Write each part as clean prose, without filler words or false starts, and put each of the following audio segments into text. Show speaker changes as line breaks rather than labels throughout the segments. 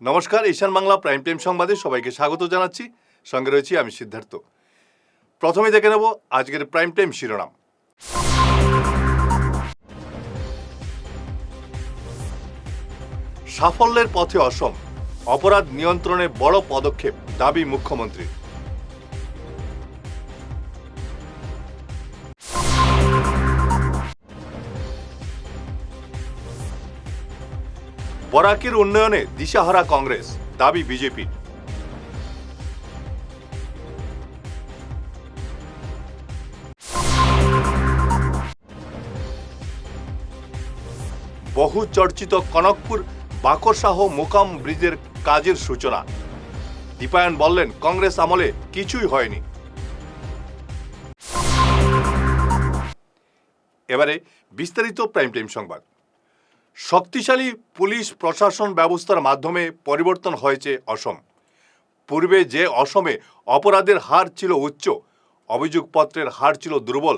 নমস্কার, ঈশান Bangla prime time সংবাদে সবাইকে স্বাগত জানাচ্ছি। সঙ্গে রয়েছি আমি সিদ্ধার্থ। প্রথমে দেখে নেব আজকের প্রাইম টাইম শিরোনাম। সাফল্যের পথে অসম, অপরাধ নিয়ন্ত্রণে বড় পদক্ষেপ দাবি মুখ্যমন্ত্রীর। বরাকের উন্নয়নে দিশাহারা কংগ্রেস, দাবি বিজেপির। বহু চর্চিত কনকপুর বাকরশাহ মোকাম ব্রিজের কাজের সূচনা। দীপায়ন বললেন, কংগ্রেস আমলে কিছুই হয়নি। এবারে বিস্তারিত প্রাইম টাইম সংবাদ। শক্তিশালী পুলিশ প্রশাসন ব্যবস্থার মাধ্যমে পরিবর্তন হয়েছে অসম। পূর্বে যে অসমে অপরাধের হার ছিল উচ্চ, অভিযোগপত্রের হার ছিল দুর্বল,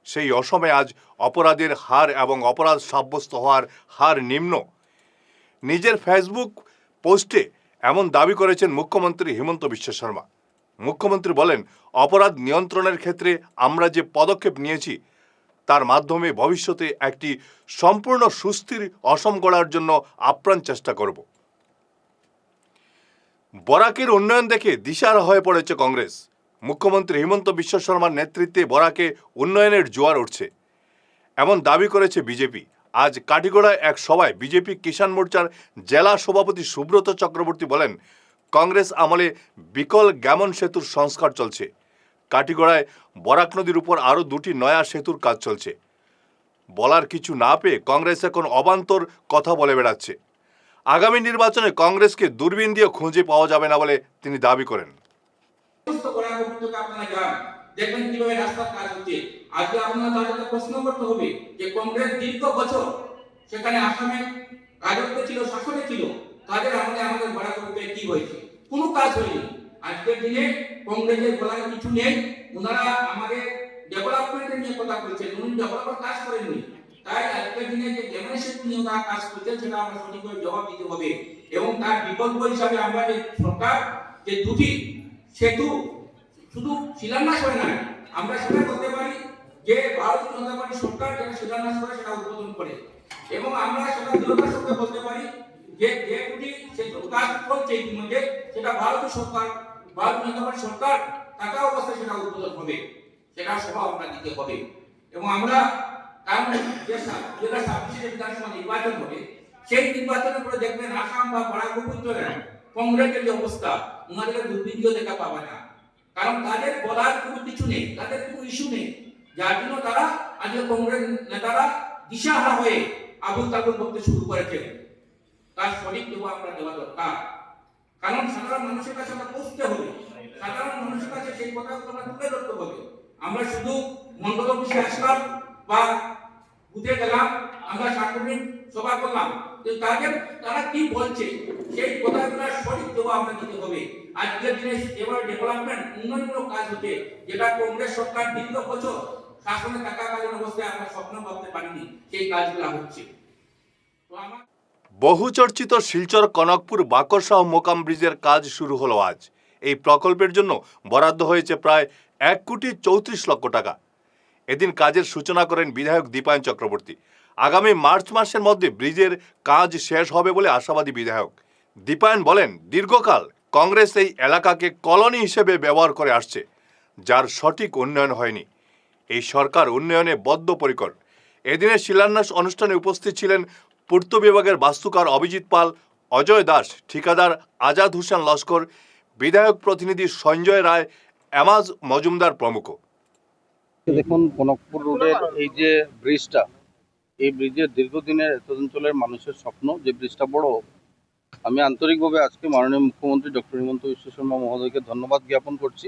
সেই অসমে আজ অপরাধের হার এবং অপরাধ সাব্যস্ত হওয়ার হার নিম্ন। নিজের ফেসবুক পোস্টে এমন দাবি করেছেন মুখ্যমন্ত্রী হিমন্ত বিশ্ব শর্মা। মুখ্যমন্ত্রী বলেন, অপরাধ নিয়ন্ত্রণের ক্ষেত্রে আমরা যে পদক্ষেপ নিয়েছি তার মাধ্যমে ভবিষ্যতে একটি সম্পূর্ণ সুস্থির অসম গড়ার জন্য আপ্রাণ চেষ্টা করব। বরাকের উন্নয়ন দেখে দিশাহারা হয়ে পড়েছে কংগ্রেস। মুখ্যমন্ত্রী হিমন্ত বিশ্ব শর্মার নেতৃত্বে বরাকে উন্নয়নের জোয়ার উঠছে, এমন দাবি করেছে বিজেপি। আজ কাটিগড়ায় এক সভায় বিজেপি কিষাণ মোর্চার জেলা সভাপতি সুব্রত চক্রবর্তী বলেন, কংগ্রেস আমলে বিকল গ্যামন সেতুর সংস্কার চলছে। কাটিগড়ায় বরাক নদীর উপর আরও দুটি নয়া সেতুর কাজ চলছে। বলার কিছু না পেয়ে কংগ্রেস এখন অবান্তর কথা বলে বেড়াচ্ছে। আগামী নির্বাচনে কংগ্রেসকে দূরবীন দিয়ে খুঁজে পাওয়া যাবে না বলে তিনি দাবি করেন।
দেখবেন কিভাবে রাস্তার কাজ হচ্ছে। আজকে আপনারা তাদেরকে প্রশ্ন করতে হবে যে কংগ্রেস দীর্ঘ বছর সেখানে আসামে রাজত্ব ছিল, শাসনে ছিল, তাদের আমলে আমাদের বরাকতে কি হয়েছে? কোনো কাজ হয়নি। আজকের দিনে কংগ্রেসের বলার কিছু নেই। ওনারা আমাদের ডেভেলপমেন্টের নিয়ে কথা বলছেন, উনি ডেভেলপের কাজ করেননি। তাই আজকের দিনে যে ডেমোনেশন নিয়ে ওনারা কাজ করছেন সেটা আমরা সঠিকভাবে জবাব দিতে হবে। এবং তার বিকল্প হিসাবে আমরা যে সরকার যে দুটি সেতু শুধু শিলান্যাস হয় না, আমরা সেটা করতে পারি যে ভারতীয় জনতা পার্টি সরকার যেটা শিলান্যাস করে সেটা উদ্বোধন করে, এবং আমরা সেটা দৃঢ়তার সঙ্গে বলতে পারি যে যে দুটি সেতু কাজ চলছে ইতিমধ্যে সেটা ভারতীয় সরকার, ভারতীয় জনতা পার্টি সরকার থাকা অবস্থায় সেটা উদ্বোধন হবে, সেটা সভা আমরা দিতে হবে। এবং আমরা কারণ যেটা ২৬ বিধানসভা নির্বাচন হবে, সেই নির্বাচনের পরে দেখবেন আসাম বা বরাক উপত্যকায় কংগ্রেসের যে অবস্থা, ওনাদের দুর্নীতিও দেখা পাবে না। কারণ তাদের বলার কোনো কিছু নেই, তাদের কোনো ইস্যু নেই, যার জন্য তারা আজকে কংগ্রেস নেতারা দিশাহারা হয়ে আবুল তাবুল বলতে শুরু করেছে। তার সঠিক জবাব আমরা দেওয়া দরকার। কারণ সাধারণ মানুষের কাছে আমরা পৌঁছতে হবে, সাধারণ মানুষের কাছে সেই কথাগুলো আমরা তুলে ধরতে হবে। আমরা শুধু মন্ডল অফিসে আসলাম বা বুঝে গেলাম, আমরা সাংগঠনিক সভা করলাম, কিন্তু তারা কি বলছে সেই কথাগুলোর সঠিক জবাব আমরা দিতে হবে। আজকের দিনে যেভাবে ডেভেলপমেন্ট উন্নয়নমূলক কাজ হচ্ছে, যেটা কংগ্রেস সরকার দীর্ঘ বছর শাসনে থাকাকালীন অবস্থায় আমরা স্বপ্ন ভাবতে পারিনি, সেই কাজগুলো হচ্ছে।
বহু চর্চিত শিলচর কনকপুর বাকরশাহ মোকাম ব্রিজের কাজ শুরু হলো আজ। এই প্রকল্পের জন্য বরাদ্দ হয়েছে প্রায় ১,৩৪,০০,০০০ টাকা। এদিন কাজের সূচনা করেন বিধায়ক দীপায়ন চক্রবর্তী। আগামী মার্চ মাসের মধ্যে ব্রিজের কাজ শেষ হবে বলে আশাবাদী বিধায়ক। দীপায়ন বলেন, দীর্ঘকাল কংগ্রেস এই এলাকাকে কলোনি হিসেবে ব্যবহার করে আসছে, যার সঠিক উন্নয়ন হয়নি। এই সরকার উন্নয়নে বদ্ধপরিকর। এদিনের শিলান্যাস অনুষ্ঠানে উপস্থিত ছিলেন পূর্ত বিভাগের বাস্তুকার অভিজিৎ পাল, অজয় দাস, ঠিকাদার আজাদ হোসেন লস্কর, বিধায়ক প্রতিনিধি সঞ্জয় রায়, এমাজ মজুমদার প্রমুখ।
দেখুন, কনকপুর রোডের এই যে ব্রিজটা, এই ব্রিজের দীর্ঘদিনের অঞ্চলের মানুষের স্বপ্ন যে ব্রিজটা বড়। আমি আন্তরিকভাবে আজকে মাননীয় মুখ্যমন্ত্রী ডক্টর হিমন্ত বিশ্ব শর্মা মহোদয়কে ধন্যবাদ জ্ঞাপন করছি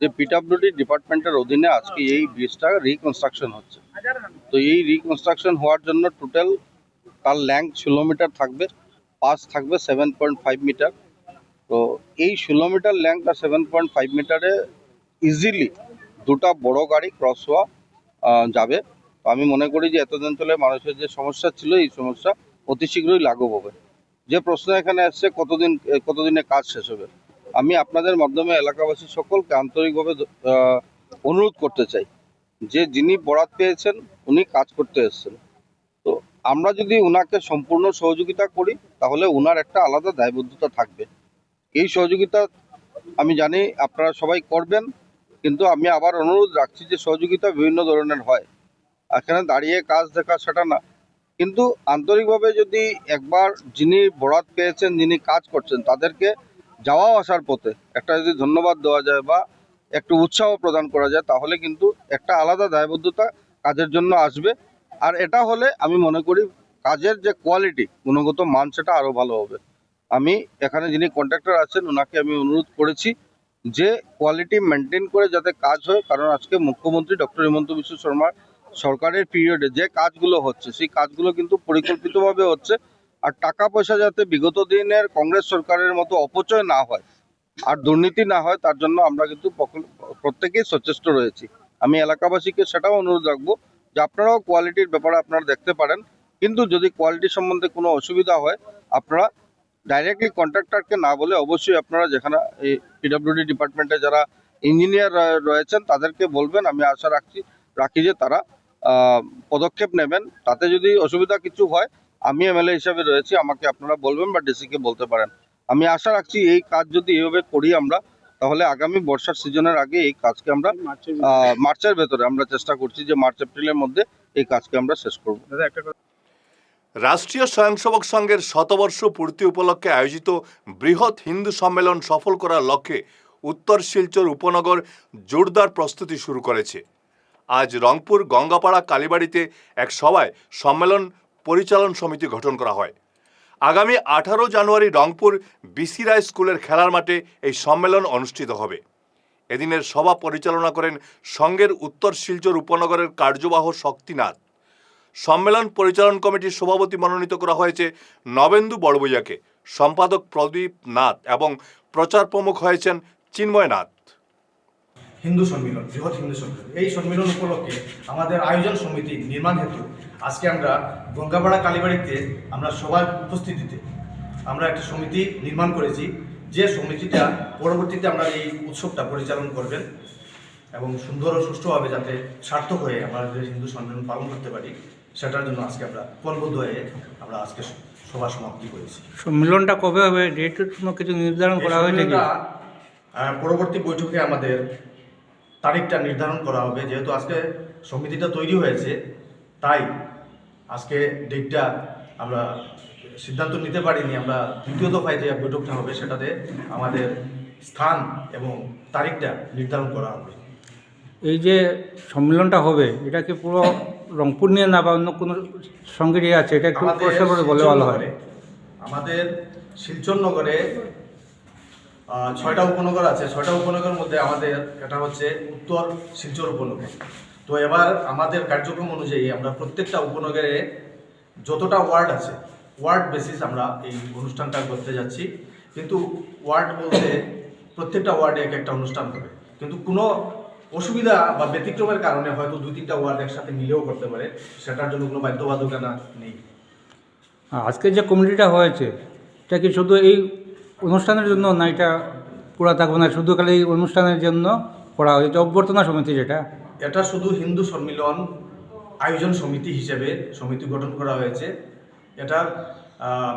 যে পিডব্লিউডি ডিপার্টমেন্টের অধীনে আজকে এই ব্রিজটা রিকনস্ট্রাকশন হচ্ছে। তো এই রিকনস্ট্রাকশন হওয়ার জন্য টোটাল তার লেংথ ১৬ মিটার থাকবে, পাস থাকবে 7.5 মিটার। তো এই ১৬ মিটার লেংথ আর 7.5 মিটারে ইজিলি দুটা বড় গাড়ি ক্রস হওয়া যাবে। তো আমি মনে করি যে এত অঞ্চলের মানুষের যে সমস্যা ছিল, এই সমস্যা অতি শীঘ্রই লাঘব হবে। যে প্রশ্ন এখানে আসছে কতদিনে কাজ শেষ হবে, আমি আপনাদের মাধ্যমে এলাকাবাসী সকলকে আন্তরিকভাবে অনুরোধ করতে চাই যে যিনি বরাত পেয়েছেন উনি কাজ করতে এসেছেন। তো আমরা যদি উনাকে সম্পূর্ণ সহযোগিতা করি তাহলে উনার একটা আলাদা দায়বদ্ধতা থাকবে। এই সহযোগিতা আমি জানি আপনারা সবাই করবেন, কিন্তু আমি আবার অনুরোধ রাখছি যে সহযোগিতা বিভিন্ন ধরনের হয়, এখানে দাঁড়িয়ে কাজ দেখা সেটা না, কিন্তু আন্তরিকভাবে যদি একবার যিনি বরাত পেয়েছেন, যিনি কাজ করছেন, তাদেরকে যাওয়া আসার পথে একটা যদি ধন্যবাদ দেওয়া যায় বা একটু উৎসাহ প্রদান করা যায় তাহলে কিন্তু একটা আলাদা দায়বদ্ধতা কাজের জন্য আসবে। আর এটা হলে আমি মনে করি কাজের যে কোয়ালিটি, গুণগত মান, সেটা আরও ভালো হবে। আমি এখানে যিনি কন্ট্রাক্টর আছেন ওনাকে আমি অনুরোধ করেছি যে কোয়ালিটি মেনটেন করে যাতে কাজ হয়, কারণ আজকে মুখ্যমন্ত্রী ডক্টর হিমন্ত বিশ্ব শর্মার সরকারের পিরিয়ডে যে কাজগুলো হচ্ছে সেই কাজগুলো কিন্তু পরিকল্পিতভাবে হচ্ছে। আর টাকা পয়সা যাতে বিগত দিনের কংগ্রেস সরকারের মতো অপচয় না হয় আর দুর্নীতি না হয় তার জন্য আমরা কিন্তু প্রত্যেকেই সচেষ্ট রয়েছি। আমি এলাকাবাসীকে সেটাও অনুরোধ রাখবো যে আপনারাও কোয়ালিটির ব্যাপারে আপনারা দেখতে পারেন, কিন্তু যদি কোয়ালিটি সম্বন্ধে কোনো অসুবিধা হয় আপনারা ডাইরেক্টলি কন্ট্রাক্টরকে না বলে অবশ্যই আপনারা যেখানে এই পিডব্লিউডি ডিপার্টমেন্টে যারা ইঞ্জিনিয়ার রয়েছেন তাদেরকে বলবেন। আমি আশা রাখি যে তারা পদক্ষেপ নেবেন। তাতে যদি অসুবিধা কিছু হয় আমি এমএলএ হিসাবে রয়েছি, আমাকে আপনারা বলবেন বা ডিসিকে বলতে পারেন। আমি আশা রাখছি এই কাজ যদি এইভাবে করি আমরা তাহলে আগামী বর্ষার সিজনের আগে এই কাজকে আমরা মার্চের ভেতরে আমরা চেষ্টা করছি যে মার্চ এপ্রিলের মধ্যে এই কাজকে আমরা শেষ করব।
রাষ্ট্রীয় স্বয়ংসেবক সংঘের শতবর্ষ পূর্তি উপলক্ষে আয়োজিত বৃহৎ হিন্দু সম্মেলন সফল করার লক্ষ্যে উত্তর শিলচর উপনগর জোরদার প্রস্তুতি শুরু করেছে। আজ রংপুর গঙ্গাপাড়া কালীবাড়িতে এক সভায় সম্মেলন পরিচালন সমিতি গঠন করা হয়। আগামী 18 জানুয়ারি রংপুর বিসি রায় স্কুলের খেলার মাঠে এই সম্মেলন অনুষ্ঠিত হবে। এদিনের সভা পরিচালনা করেন সংঘের উত্তর শিলচর উপনগরের কার্যবাহ শক্তিনাথ। সম্মেলন পরিচালন কমিটির সভাপতি মনোনীত করা হয়েছে নবেন্দু বড়বইয়াকে, সম্পাদক প্রদীপ নাথ এবং প্রচার প্রমুখ হয়েছেন চিন্ময় নাথ।
হিন্দু সম্মিলন, বৃহৎ হিন্দু সম্মিলন, এই সম্মিলন উপলক্ষে আমাদের আয়োজন সমিতি নির্মাণ হেতু আজকে আমরা গঙ্গাপাড়া কালীবাড়িতে আমরা সবার উপস্থিতিতে আমরা একটা সমিতি নির্মাণ করেছি, যে সমিতিটা পরবর্তীতে আমরা এই উৎসবটা পরিচালনা করবেন এবং সুন্দর ও সুষ্ঠুভাবে যাতে সার্থক হয়ে আমরা যে হিন্দু সম্মেলন পালন করতে পারি সেটার জন্য আজকে আমরা পণবদ্ধ হয়ে আমরা আজকে সভা সমাপ্তি করেছি।
সম্মেলনটা কবে হবে, ডেট কিছু নির্ধারণ করা হয়েছে কি?
পরবর্তী বৈঠকে আমাদের তারিখটা নির্ধারণ করা হবে। যেহেতু আজকে সমিতিটা তৈরি হয়েছে তাই আজকে ডেটটা আমরা সিদ্ধান্ত নিতে পারিনি। আমরা দ্বিতীয় দফায় যে বৈঠকটা হবে সেটাতে আমাদের স্থান এবং তারিখটা নির্ধারণ করা হবে।
এই যে সম্মেলনটা হবে এটা কি পুরো রংপুর নিয়ে না বা অন্য কোনো সঙ্গে নিয়ে আছে, এটা একটু পরিষ্কার করে বলে ভালো হয়।
আমাদের শিলচর নগরে 6টা উপনগর আছে। 6টা উপনগরের মধ্যে আমাদের এটা হচ্ছে উত্তর শিলচর উপনগর। তো এবার আমাদের কার্যক্রম অনুযায়ী আমরা প্রত্যেকটা উপনগরে যতটা ওয়ার্ড আছে ওয়ার্ড বেসিস আমরা এই অনুষ্ঠানটা করতে যাচ্ছি। কিন্তু ওয়ার্ড বলতে প্রত্যেকটা ওয়ার্ডে এক একটা অনুষ্ঠান হবে, কিন্তু কোনো অসুবিধা বা ব্যতিক্রমের কারণে হয়তো 2-3টা ওয়ার্ড একসাথে মিলেও করতে পারে, সেটার জন্য কোনো বাধ্যবাধকতা নেই।
আজকে যে কমিটিটা হয়েছে এটা কি শুধু এই অনুষ্ঠানের জন্য না, এটা পুরা থাকবে না, শুধু খালি এই অনুষ্ঠানের জন্য করা হয়েছে অভ্যর্থনা সমিতি?
এটা শুধু হিন্দু সম্মিলন আয়োজন সমিতি হিসেবে সমিতি গঠন করা হয়েছে। এটার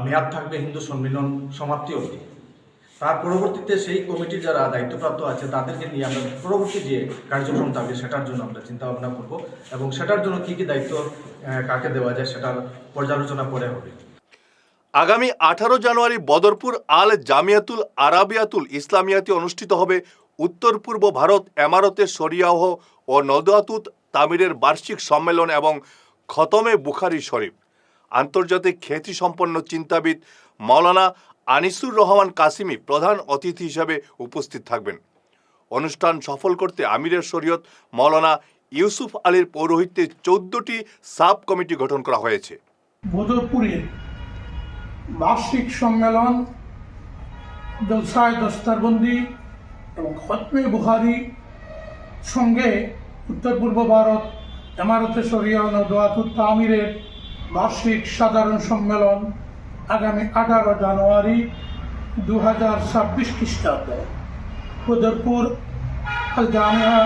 মেয়াদ থাকবে হিন্দু সম্মিলন সমাপ্তি অবধি। তার পরবর্তীতে সেই কমিটির যারা দায়িত্বপ্রাপ্ত আছে তাদেরকে নিয়ে আমরা পরবর্তী যে কার্যক্রম থাকবে সেটার জন্য আমরা চিন্তা ভাবনা করব এবং সেটার জন্য কী কী দায়িত্ব কাকে দেওয়া যায় সেটার পর্যালোচনা করে হবে।
আগামী 18 জানুয়ারি বদরপুর আল জামিয়াতুল আরাবিয়াতুল ইসলামিয়াতে অনুষ্ঠিত হবে উত্তর পূর্ব ভারত এমারতে শরিয়াহ ও নদাতুত তামিরের বার্ষিক সম্মেলন এবং খতমে বুখারি শরীফ। আন্তর্জাতিক খ্যাতিসম্পন্ন চিন্তাবিদ মাওলানা আনিসুর রহমান কাসিমি প্রধান অতিথি হিসাবে উপস্থিত থাকবেন। অনুষ্ঠান সফল করতে আমিরের শরীয়ত মাওলানা ইউসুফ আলীর পৌরোহিত্যে 14টি সাব কমিটি গঠন করা হয়েছে।
বদরপুরের বার্ষিক সম্মেলন, জলসায় দস্তারবন্দি এবং খতমে বুখারি সঙ্গে উত্তর পূর্ব ভারত এমারতে শরিয়া ও নদাতুত তামিরের বার্ষিক সাধারণ সম্মেলন আগামী 18 জানুয়ারি 2026 খ্রিস্টাব্দে বদরপুর আল জামিয়া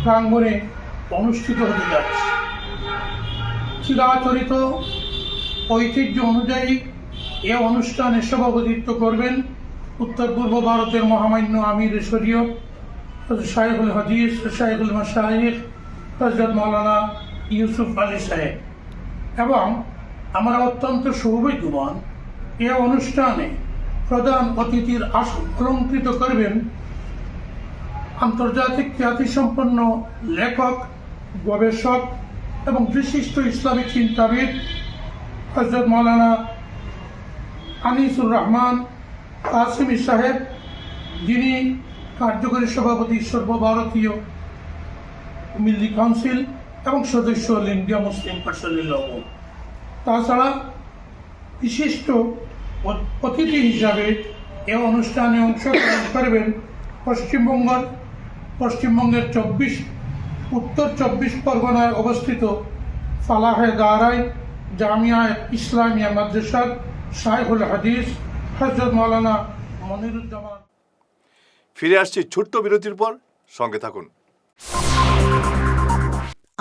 প্রাঙ্গণে অনুষ্ঠিত হতে যাচ্ছে। চিরাচরিত ঐতিহ্য অনুযায়ী এ অনুষ্ঠানে সভাপতিত্ব করবেন উত্তর পূর্ব ভারতের মহামান্য আমির শরীয়ত শাইখুল হাদিস শাইখুল মাশায়েখ হযরত মাওলানা ইউসুফ আলী সাহেব, এবং আমরা অত্যন্ত সৌভাগ্যবান এ অনুষ্ঠানে প্রধান অতিথির আসন অলঙ্কৃত করবেন আন্তর্জাতিক খ্যাতিসম্পন্ন লেখক, গবেষক এবং বিশিষ্ট ইসলামী চিন্তাবিদ হযরত মাওলানা আনিসুর রহমান কাসিমি সাহেব, যিনি কার্যকরী সভাপতি সর্বভারতীয় মিল্লি কাউন্সিল এবং সদস্য অল ইন্ডিয়া মুসলিম পার্সোনাল ল। তাছাড়া বিশিষ্ট অতিথি হিসাবে এ অনুষ্ঠানে অংশগ্রহণ করবেন পশ্চিমবঙ্গের উত্তর 24 পরগনায় অবস্থিত ফালাহে দারাই জামিয়া ইসলামিয়া মাদ্রাসার শাইখুল হাদিস হযরত মাওলানা মনিরুজ্জামান।
ফিরে আসছি ছোট্ট বিরতির পর, সঙ্গে থাকুন।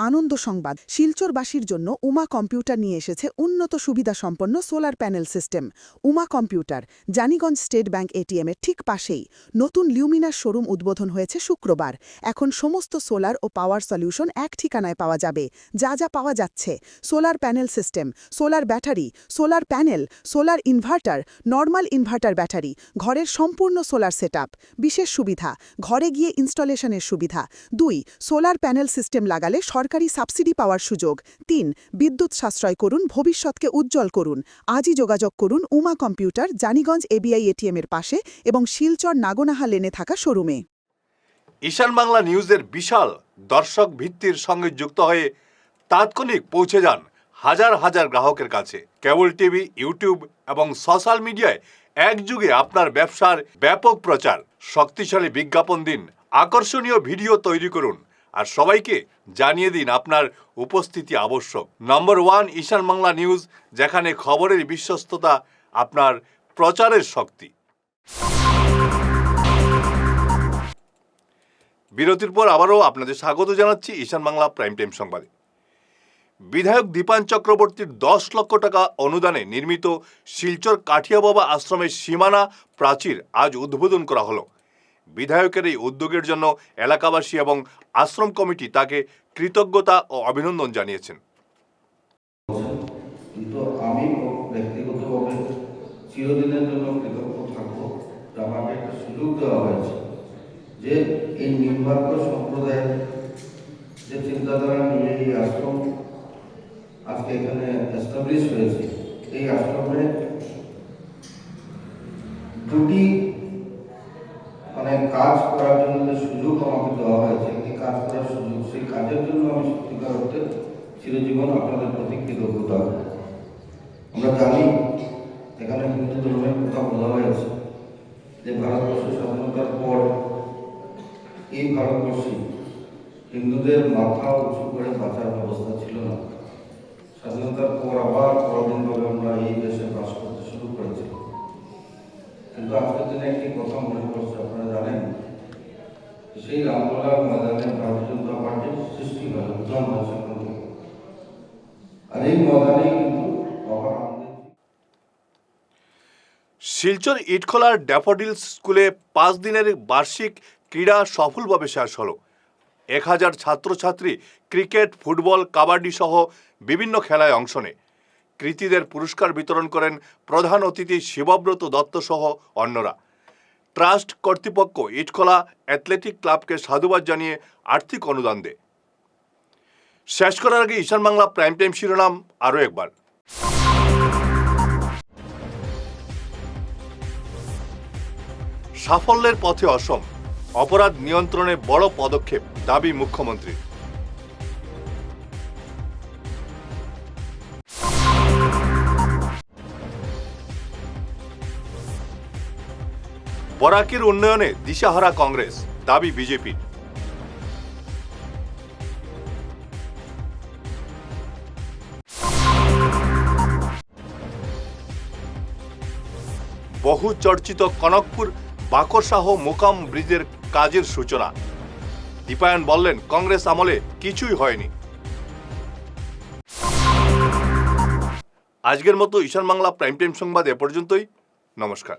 আনন্দ সংবাদ, শিলচরবাসীর জন্য উমা কম্পিউটার নিয়ে এসেছে উন্নত সুবিধা সম্পন্ন solar panel system. Uma computer Janiganj state bank ATM এর ঠিক পাশেই। নতুন লিউমিনার শোরুম উদ্বোধন হয়েছে শুক্রবার। এখন সমস্ত সোলার ও পাওয়ার সলিউশন এক ঠিকানায় পাওয়া যাবে। যা যা পাওয়া যাচ্ছে: solar panel system, solar battery, solar panel, solar inverter, normal inverter battery, ঘরের সম্পূর্ণ সোলার সেটআপ। বিশেষ সুবিধা: ঘরে গিয়ে ইনস্টলেশনের সুবিধা। 2, সোলার প্যানেল সিস্টেম লাগালে সরকারি সাবসিডি পাওয়ার সুযোগ। 3, বিদ্যুৎ সাশ্রয় করুন, ভবিষ্যৎকে উজ্জ্বল করুন। আজই যোগাযোগ করুন Uma computer Janiganj ABI ATM এর পাশে এবং শিলচর নাগনাহা লেনে থাকা শোরুমে।
ঈশান বাংলা নিউজের বিশাল দর্শক ভিত্তির সঙ্গে যুক্ত হয়ে তাৎক্ষণিক পৌঁছে যান হাজার হাজার গ্রাহকের কাছে। কেবল টিভি, ইউটিউব এবং সোশ্যাল মিডিয়ায় একযুগে আপনার ব্যবসার ব্যাপক প্রচার। শক্তিশালী বিজ্ঞাপন দিন, আকর্ষণীয় ভিডিও তৈরি করুন, আর সবাইকে জানিয়ে দিন আপনার উপস্থিতি আবশ্যক। নম্বর 1 ঈশান বাংলা নিউজ, যেখানে খবরের বিশ্বস্ততা আপনার প্রচারের শক্তি। বিরতির পর আবারও আপনাদের স্বাগত জানাচ্ছি ঈশান বাংলা প্রাইম টাইম সংবাদে। বিধায়ক দীপান চক্রবর্তীর 10 লক্ষ টাকা অনুদানে নির্মিত শিলচর কাঠিয়াবাবা আশ্রমের সীমানা প্রাচীর আজ উদ্বোধন করা হলো। বিধায়কের এই উদ্যোগের জন্য এলাকাবাসী এবং আশ্রম কমিটি তাকে কৃতজ্ঞতা ও অভিনন্দন জানিয়েছেন।
কিন্তু আমি ব্যক্তিগতভাবে চিরদিনের জন্য কৃতজ্ঞ থাকবো যে আমাকে একটা সুযোগ দেওয়া হয়েছে, যে এই নিম্বার্ক সম্প্রদায়ের যে চিন্তাধারা নিয়ে এই আশ্রম আজকে এখানে এস্টাবলিশ হয়েছে। এই আশ্রমে দুটি কাজ করার জন্য যে সুযোগ আমাকে দেওয়া হয়েছে, এই কাজ করার সুযোগ, সেই কাজের জন্য আমি সত্যিকার অর্থে চিরজীবন আপনাদের প্রতি কৃতজ্ঞতা। আমরা জানি এখানে হিন্দু ধর্মের কথা বলা হয়েছে যে ভারতবর্ষ স্বাধীনতার পর এই ভারতবর্ষে হিন্দুদের মাথা উঁচু করে বাঁচার ব্যবস্থা ছিল না। স্বাধীনতার পর আবার পরাধীনভাবে আমরা এই দেশে বাস করতে শুরু করেছি। কিন্তু আজকের দিনে একটি কথা মনে করছে, আপনারা জানেন সেই রামলালার ময়দানে ভারতীয় জনতা পার্টির সৃষ্টি হয়, উদ্যান হয় সেখান থেকে। আর এই ময়দানে কিন্তু বাবা রামদেব।
শিলচর ইটখোলার ড্যাফোডিলস স্কুলে 5 দিনের বার্ষিক ক্রীড়া সফলভাবে শেষ হলো। 1000 ছাত্রছাত্রী ক্রিকেট, ফুটবল, কাবাডি সহ বিভিন্ন খেলায় অংশ নেয়। কৃতীদের পুরস্কার বিতরণ করেন প্রধান অতিথি শিবব্রত দত্ত সহ অন্যরা। ট্রাস্ট কর্তৃপক্ষ ইটখোলা অ্যাথলেটিক ক্লাবকে সাধুবাদ জানিয়ে আর্থিক অনুদান দেয়। শেষ করার আগে ঈশান বাংলা প্রাইম টাইম শিরোনাম আরও একবার। সাফল্যের পথে অসম, অপরাধ নিয়ন্ত্রণে বড় পদক্ষেপ, দাবি মুখ্যমন্ত্রীর। বরাকের উন্নয়নে দিশাহারা কংগ্রেস, দাবি বিজেপির। বহু চর্চিত কনকপুর বাকরশাহ মোকাম ব্রিজের কাজের সূচনা। দীপায়ন বললেন, কংগ্রেস আমলে কিছুই হয়নি। আজকের মতো ঈশান বাংলা প্রাইম টাইম সংবাদ এ পর্যন্তই। নমস্কার।